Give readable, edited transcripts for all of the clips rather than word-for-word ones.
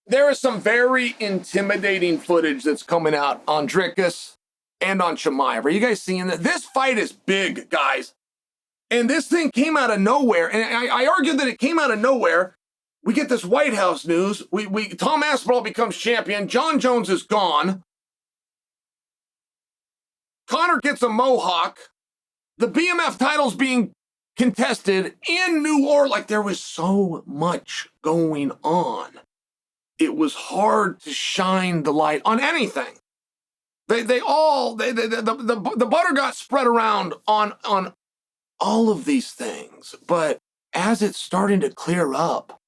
There is some very intimidating footage that's coming out on Dricus and on Chimaev. Are you guys seeing that? This fight is big, guys. And this thing came out of nowhere. And I argued that it came out of nowhere. We get this White House news. Tom Aspinall becomes champion. Jon Jones is gone. Conor gets a mohawk. The BMF title's being contested in New Orleans. Like, there was so much going on. It was hard to shine the light on anything. The butter got spread around on all of these things. But as it's starting to clear up,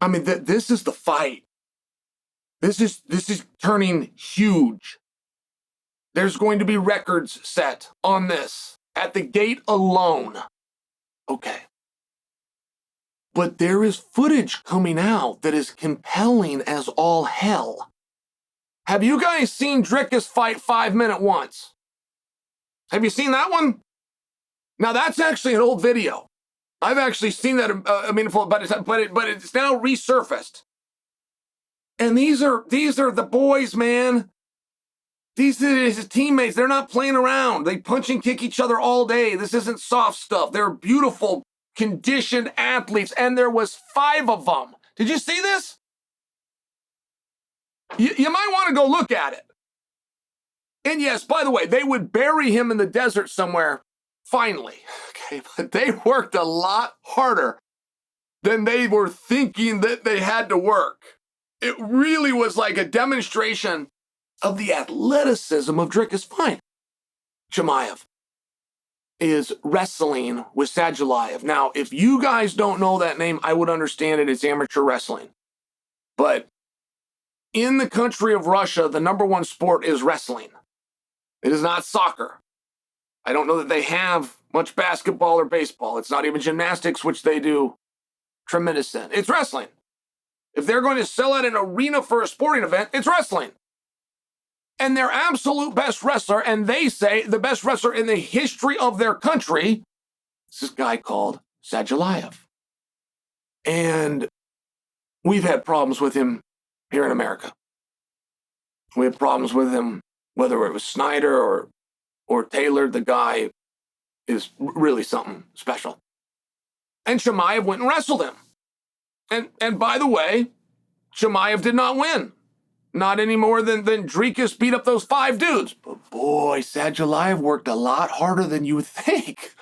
I mean, this is the fight. This is turning huge. There's going to be records set on this at the gate alone. Okay. But there is footage coming out that is compelling as all hell. Have you guys seen Dricus fight 5-minute once? Have you seen that one? Now that's actually an old video. I've actually seen that but it's now resurfaced. And these are the boys, man. These are his teammates. They're not playing around. They punch and kick each other all day. This isn't soft stuff. They're beautiful, conditioned athletes, and there was 5 of them. Did you see this? You might want to go look at it. And yes, by the way, they would bury him in the desert somewhere, finally. Okay, but they worked a lot harder than they were thinking that they had to work. It really was like a demonstration of the athleticism of Dricus. Fine. Chimaev is wrestling with Sadulayev. Now, if you guys don't know that name, I would understand it. It's amateur wrestling. But in the country of Russia, the #1 sport is wrestling. It is not soccer. I don't know that they have much basketball or baseball. It's not even gymnastics, which they do tremendous in. It's wrestling. If they're going to sell out an arena for a sporting event, it's wrestling. And their absolute best wrestler, and they say the best wrestler in the history of their country, is this guy called Sadulayev. And we've had problems with him here in America. We had problems with him, whether it was Snyder or Taylor. The guy is really something special. And Chimaev went and wrestled him. And by the way, Chimaev did not win. Not any more than Dricus beat up those 5 dudes. But boy, Sadulayev worked a lot harder than you would think.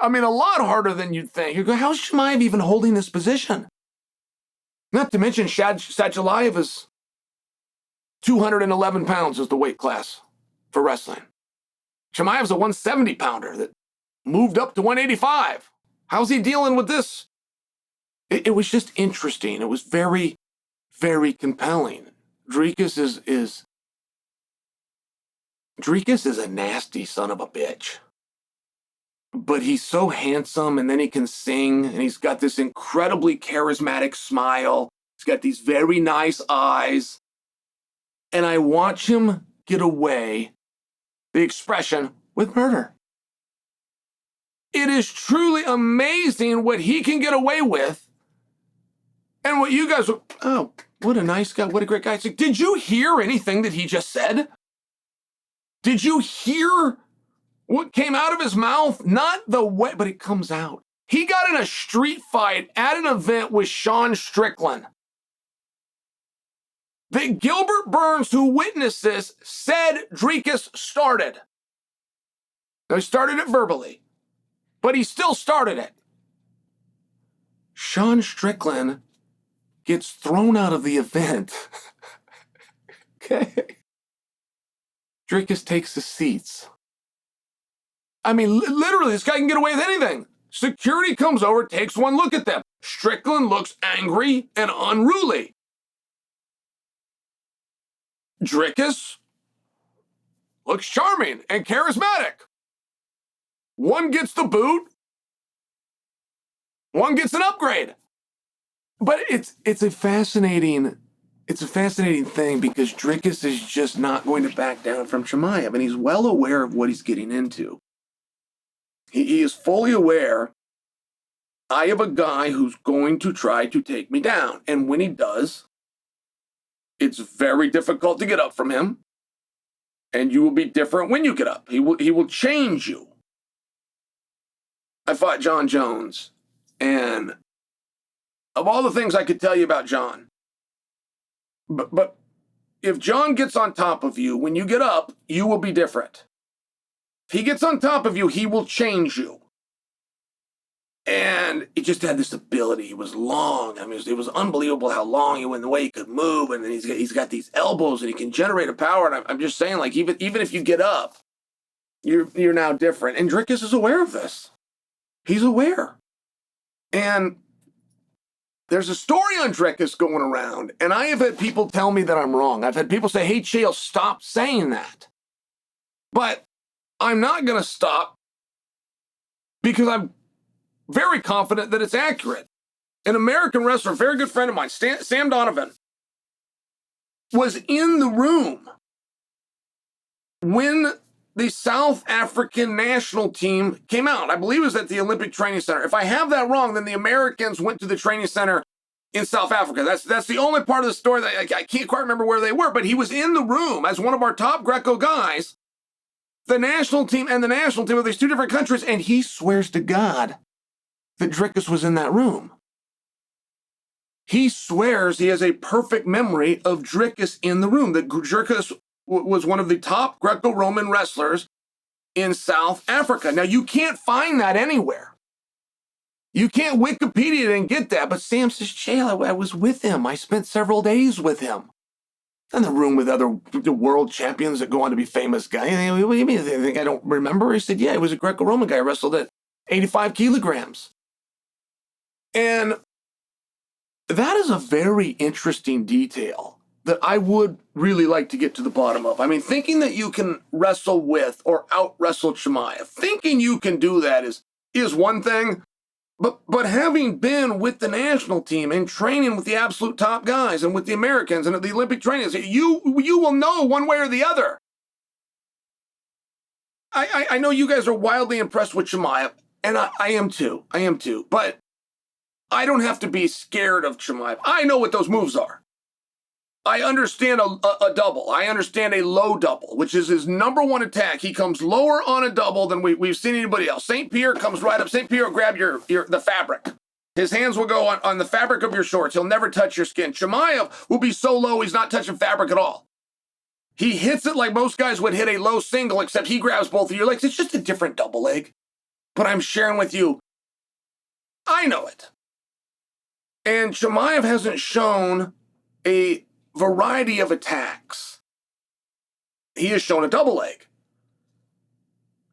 I mean, a lot harder than you'd think. You go, how's Chimaev even holding this position? Not to mention, Sadulayev is 211 pounds is the weight class for wrestling. Chimaev's a 170-pounder that moved up to 185. How's he dealing with this? It was just interesting. It was very, very compelling. Dricus is a nasty son of a bitch. But he's so handsome, and then he can sing, and he's got this incredibly charismatic smile. He's got these very nice eyes. And I watch him get away, the expression, with murder. It is truly amazing what he can get away with. And what you guys were, oh, what a nice guy, what a great guy. It's like, did you hear anything that he just said? Did you hear what came out of his mouth? Not the way, but it comes out. He got in a street fight at an event with Sean Strickland. That Gilbert Burns, who witnessed this, said Dricus started. Now, he started it verbally, but he still started it. Sean Strickland gets thrown out of the event. Okay. Dricus takes the seats. I mean, literally, this guy can get away with anything. Security comes over, takes one look at them. Strickland looks angry and unruly. Dricus looks charming and charismatic. One gets the boot. One gets an upgrade. But it's a fascinating thing because Dricus is just not going to back down from Chimaev, and he's well aware of what he's getting into. He is fully aware I have a guy who's going to try to take me down. And when he does, it's very difficult to get up from him. And you will be different when you get up. He will change you. I fought Jon Jones. And of all the things I could tell you about Jon, but if Jon gets on top of you, when you get up, you will be different. If he gets on top of you, he will change you. And he just had this ability. He was long. I mean, it was unbelievable how long he went, the way he could move. And then he's got these elbows and he can generate a power. And I'm just saying, like, even if you get up, you're now different. And Dricus is aware of this. He's aware. And there's a story on Dricus going around. And I have had people tell me that I'm wrong. I've had people say, hey, Chael, stop saying that. But I'm not going to stop because I'm very confident that it's accurate. An American wrestler, a very good friend of mine, Sam Donovan, was in the room when the South African national team came out. I believe it was at the Olympic Training Center. If I have that wrong, then the Americans went to the training center in South Africa. That's the only part of the story that I can't quite remember where they were, but he was in the room as one of our top Greco guys, the national team and the national team of these two different countries, and he swears to God that Dricus was in that room. He swears he has a perfect memory of Dricus in the room, that Dricus was one of the top Greco-Roman wrestlers in South Africa. Now, you can't find that anywhere. You can't Wikipedia it and get that, but Sam says, Chael, I was with him. I spent several days with him. In the room with other world champions that go on to be famous guys. What do you mean? You think I don't remember? He said, yeah, he was a Greco-Roman guy. Wrestled at 85 kilograms. And that is a very interesting detail that I would really like to get to the bottom of. I mean, thinking that you can wrestle with or out-wrestle Chimaev, thinking you can do that is one thing, but having been with the national team and training with the absolute top guys and with the Americans and at the Olympic trainings, you will know one way or the other. I know you guys are wildly impressed with Chimaev, and I am too. I am too. But I don't have to be scared of Chimaev. I know what those moves are. I understand a double. I understand a low double, which is his number one attack. He comes lower on a double than we've seen anybody else. St. Pierre comes right up. St. Pierre will grab the fabric. His hands will go on the fabric of your shorts. He'll never touch your skin. Chimaev will be so low he's not touching fabric at all. He hits it like most guys would hit a low single, except he grabs both of your legs. It's just a different double leg. But I'm sharing with you, I know it. And Chimaev hasn't shown a variety of attacks. He has shown a double leg.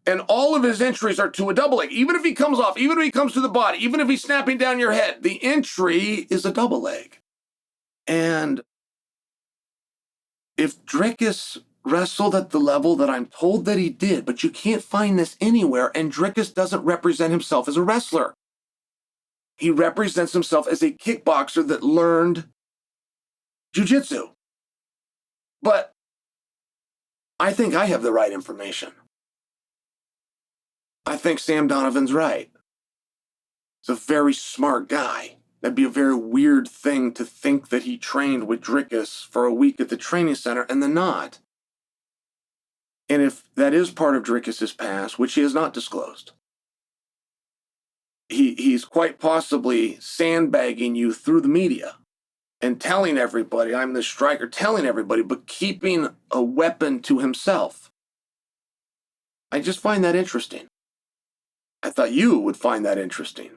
And all of his entries are to a double leg. Even if he comes off, even if he comes to the body, even if he's snapping down your head, the entry is a double leg. And if Dricus wrestled at the level that I'm told that he did, but you can't find this anywhere, and Dricus doesn't represent himself as a wrestler. He represents himself as a kickboxer that learned jiu-jitsu. But I think I have the right information. I think Sam Donovan's right. He's a very smart guy. That'd be a very weird thing to think that he trained with Dricus for a week at the training center and then not. And if that is part of Dricus's past, which he has not disclosed, he's quite possibly sandbagging you through the media and telling everybody, I'm the striker, telling everybody, but keeping a weapon to himself. I just find that interesting. I thought you would find that interesting.